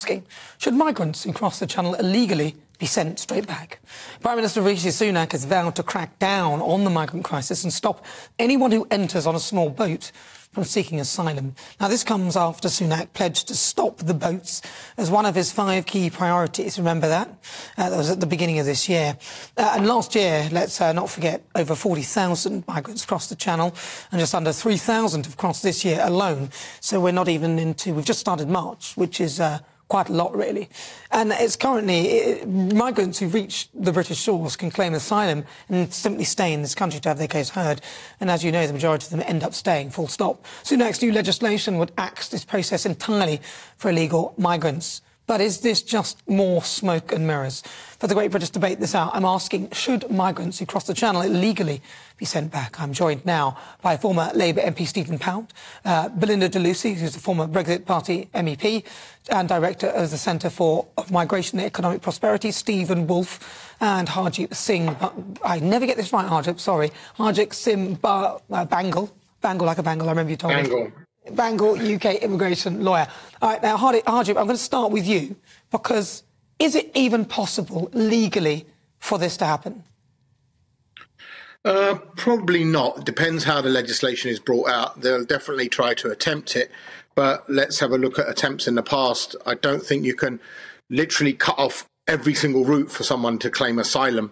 asking, should migrants who cross the Channel illegally be sent straight back? Prime Minister Rishi Sunak has vowed to crack down on the migrant crisis and stop anyone who enters on a small boat from seeking asylum. Now, this comes after Sunak pledged to stop the boats as one of his 5 key priorities. Remember that? That was at the beginning of this year. And last year, let's not forget, over 40,000 migrants crossed the Channel, and just under 3,000 have crossed this year alone. So we're not even into... We've just started March, which is... quite a lot, really. And it's currently... migrants who reach the British shores can claim asylum and simply stay in this country to have their case heard. And as you know, the majority of them end up staying, full stop. Sunak's new legislation would axe this process entirely for illegal migrants. But is this just more smoke and mirrors? For the Great British Debate this hour, I'm asking, should migrants who cross the Channel illegally be sent back? I'm joined now by former Labour MP Stephen Pound, Belinda de Lucy, who's the former Brexit Party MEP and Director of the Centre for Migration and Economic Prosperity, Stephen Woolfe, and Harjeet Singh. I never get this right, Harjeet, sorry. Harjeet Singh Bangle like a bangle, I remember you told me. Bangle, UK immigration lawyer. All right, now, Harjeet, I'm going to start with you, because is it even possible legally for this to happen? Probably not. It depends how the legislation is brought out. They'll definitely try to attempt it, but let's have a look at attempts in the past. I don't think you can literally cut off every single route for someone to claim asylum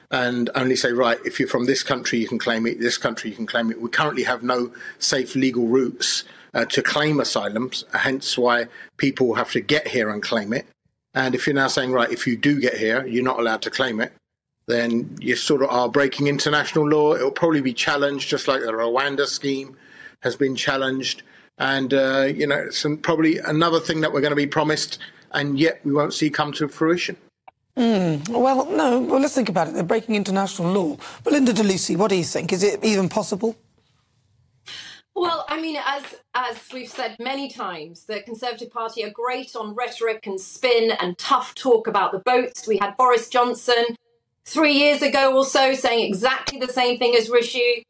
and only say, right, if you're from this country, you can claim it, this country, you can claim it. We currently have no safe legal routes to claim asylums, hence why people have to get here and claim it. And if you're now saying, right, if you do get here, you're not allowed to claim it, then you sort of are breaking international law. It'll probably be challenged, just like the Rwanda scheme has been challenged. And, you know, it's probably another thing that we're going to be promised, and yet we won't see come to fruition. Well, no, well, let's think about it. They're breaking international law. Belinda de Lucy, what do you think? Is it even possible? Well, I mean, as we've said many times, the Conservative Party are great on rhetoric and spin and tough talk about the boats. We had Boris Johnson 3 years ago or so saying exactly the same thing as Rishi.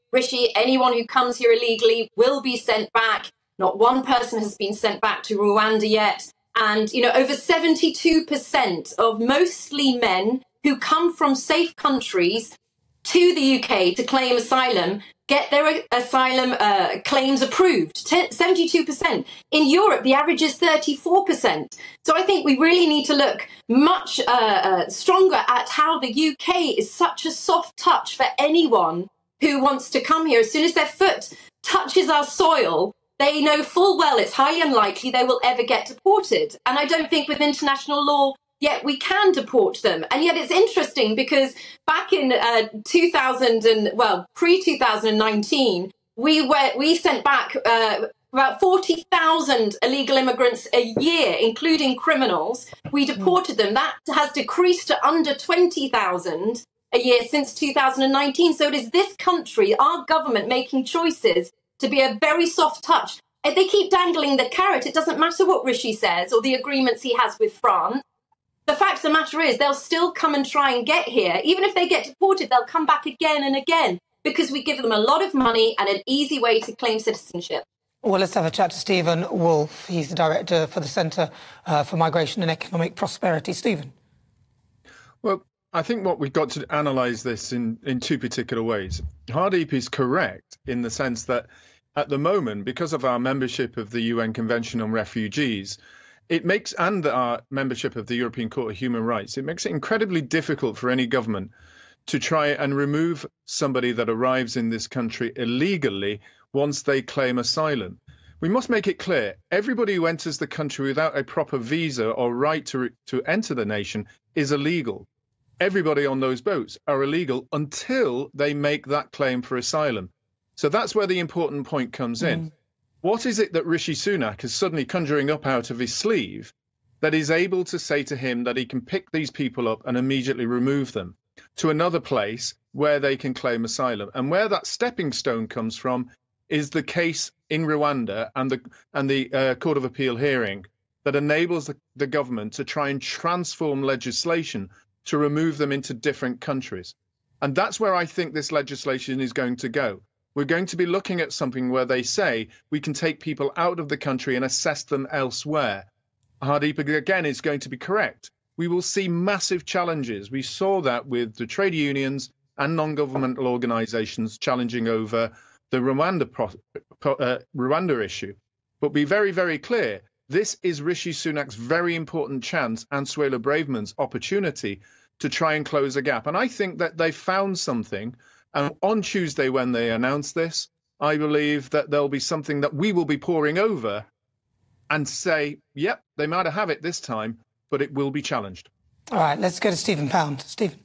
Anyone who comes here illegally will be sent back. Not one person has been sent back to Rwanda yet. And, you know, over 72% of mostly men who come from safe countries to the UK to claim asylum get their asylum claims approved, 72%. In Europe, the average is 34%. So I think we really need to look much stronger at how the UK is such a soft touch for anyone who wants to come here. As soon as their foot touches our soil, they know full well it's highly unlikely they will ever get deported. And I don't think with international law, yet we can deport them. And yet it's interesting because back in pre-2019, we sent back about 40,000 illegal immigrants a year, including criminals. We deported them. That has decreased to under 20,000 a year since 2019. So it is this country, our government, making choices to be a very soft touch. And they keep dangling the carrot. It doesn't matter what Rishi says or the agreements he has with France. The fact of the matter is they'll still come and try and get here. Even if they get deported, they'll come back again and again because we give them a lot of money and an easy way to claim citizenship. Well, let's have a chat to Stephen Woolfe. He's the Director for the Centre for Migration and Economic Prosperity. Stephen. Well, I think what we've got to analyse this in 2 particular ways. Hardeep is correct in the sense that at the moment, because of our membership of the UN Convention on Refugees, it makes, and our membership of the European Court of Human Rights, it makes it incredibly difficult for any government to try and remove somebody that arrives in this country illegally once they claim asylum. We must make it clear, everybody who enters the country without a proper visa or right to enter the nation is illegal. Everybody on those boats are illegal until they make that claim for asylum. So that's where the important point comes in. What is it that Rishi Sunak is suddenly conjuring up out of his sleeve that is able to say to him that he can pick these people up and immediately remove them to another place where they can claim asylum? And where that stepping stone comes from is the case in Rwanda and the Court of Appeal hearing that enables the government to try and transform legislation to remove them into different countries. And that's where I think this legislation is going to go. We're going to be looking at something where they say we can take people out of the country and assess them elsewhere. Hardeep, again, is going to be correct. We will see massive challenges. We saw that with the trade unions and non-governmental organisations challenging over the Rwanda issue. But be very, very clear, this is Rishi Sunak's very important chance and Suella Braverman's opportunity to try and close a gap. And I think that they found something. And on Tuesday, when they announce this, I believe that there'll be something that we will be poring over and say, yep, they might have it this time, but it will be challenged. All right, let's go to Stephen Pound. Stephen.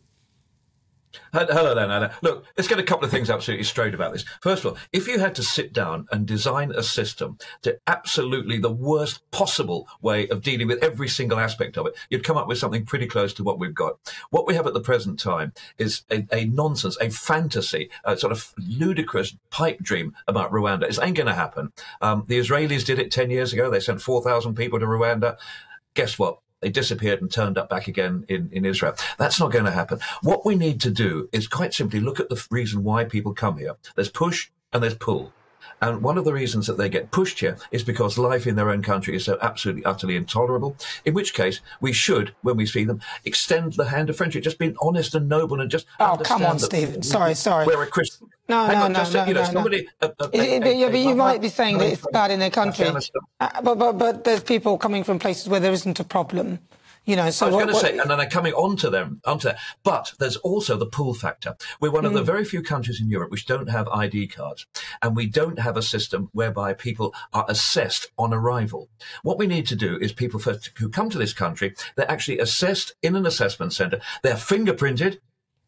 Hello there, Nana. Look, let's get a couple of things absolutely straight about this. First of all, if you had to sit down and design a system to absolutely the worst possible way of dealing with every single aspect of it, you'd come up with something pretty close to what we've got. What we have at the present time is a nonsense, a fantasy, a sort of ludicrous pipe dream about Rwanda. It ain't going to happen. The Israelis did it 10 years ago. They sent 4,000 people to Rwanda. Guess what? They disappeared and turned up back again in Israel. That's not going to happen. What we need to do is quite simply look at the reason why people come here. There's push and there's pull. And one of the reasons that they get pushed here is because life in their own country is so absolutely, utterly intolerable, in which case we should, when we see them, extend the hand of friendship, just being honest and noble and just understand. Come on, Stephen. Sorry. We're a Christian. No. But you might be saying that it's bad in their country. But there's people coming from places where there isn't a problem. You know, so I was going to say, and then they're coming onto that. But there's also the pull factor. We're one of the very few countries in Europe which don't have ID cards, and we don't have a system whereby people are assessed on arrival. What we need to do is people first who come to this country, they're actually assessed in an assessment centre. They're fingerprinted.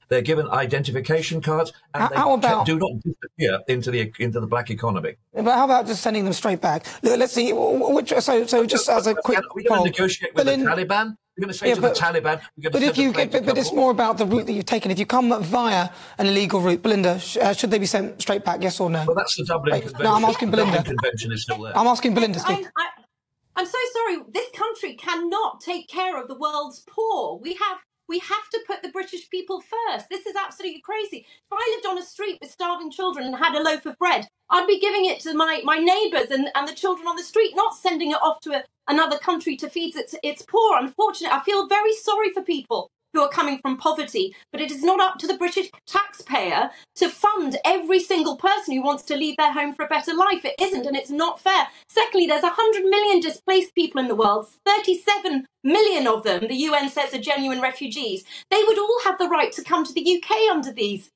They're given identification cards, and they do not disappear into the black economy. But how about just sending them straight back? Let's see. So just as a quick poll, are we going to negotiate with the Taliban? We're going to say to the Taliban, we're going to but it's more about the route that you've taken. If you come via an illegal route, Belinda, should they be sent straight back? Yes or no? Well, that's the Dublin Convention. No, I'm asking Belinda. The Dublin Convention is still there. I'm asking Belinda. I'm so sorry. This country cannot take care of the world's poor. We have to put the British people first. This is absolutely crazy. If I lived on a street with starving children and had a loaf of bread, I'd be giving it to my neighbours and the children on the street, not sending it off to another country to feed its poor. Unfortunately, I feel very sorry for people who are coming from poverty, but it is not up to the British taxpayer to fund every single person who wants to leave their home for a better life. It isn't, and it's not fair. Secondly, there's 100 million displaced people in the world. 37 million of them, the UN says, are genuine refugees. They would all have the right to come to the UK under these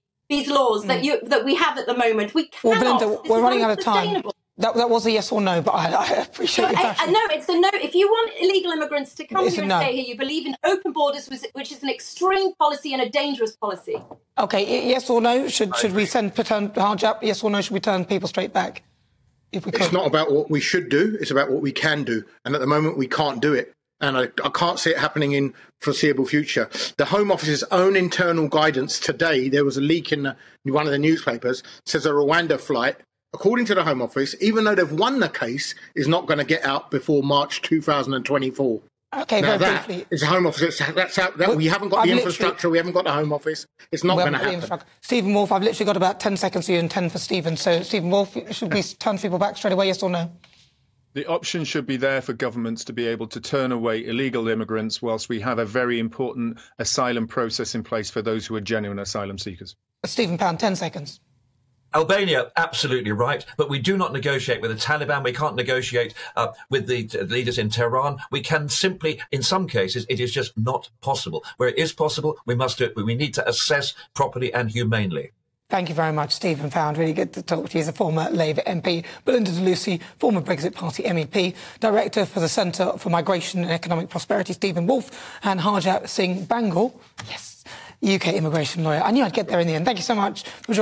laws that we have at the the We cannot. Well, Belinda, we're running out of time. That was a yes or no, but I appreciate your passion. No, it's a no. If you want illegal immigrants to come here and stay here, you believe in open borders, which is an extreme policy and a dangerous policy. OK, yes or no? Should we return Harjap? Yes or no? Should we turn people straight back? If we could? It's not about what we should do. It's about what we can do. And at the moment, we can't do it. And I can't see it happening in foreseeable future. The Home Office's own internal guidance today, there was a leak in one of the newspapers, says a Rwanda flight, according to the Home Office, even though they've won the case, is not going to get out before March 2024. Okay, now very briefly. It's a Home Office. That's out. We haven't got the infrastructure. We haven't got the Home Office. It's not going to happen. Stephen Woolfe, I've literally got about 10 seconds for you and 10 for Stephen. So, Stephen Woolfe, should we turn people back straight away, yes or no? The option should be there for governments to be able to turn away illegal immigrants whilst we have a very important asylum process in place for those who are genuine asylum seekers. Stephen Pound, 10 seconds. Albania, absolutely right, but we do not negotiate with the Taliban. We can't negotiate with the leaders in Tehran. We can simply, in some cases, it is just not possible. Where it is possible, we must do it, but we need to assess properly and humanely. Thank you very much, Stephen Pound. Really good to talk to you. He's a former Labour MP. Belinda de Lucy, former Brexit Party MEP, Director for the Centre for Migration and Economic Prosperity, Stephen Woolfe, and Harjap Singh Bangal, yes, UK immigration lawyer. I knew I'd get there in the end. Thank you so much for joining.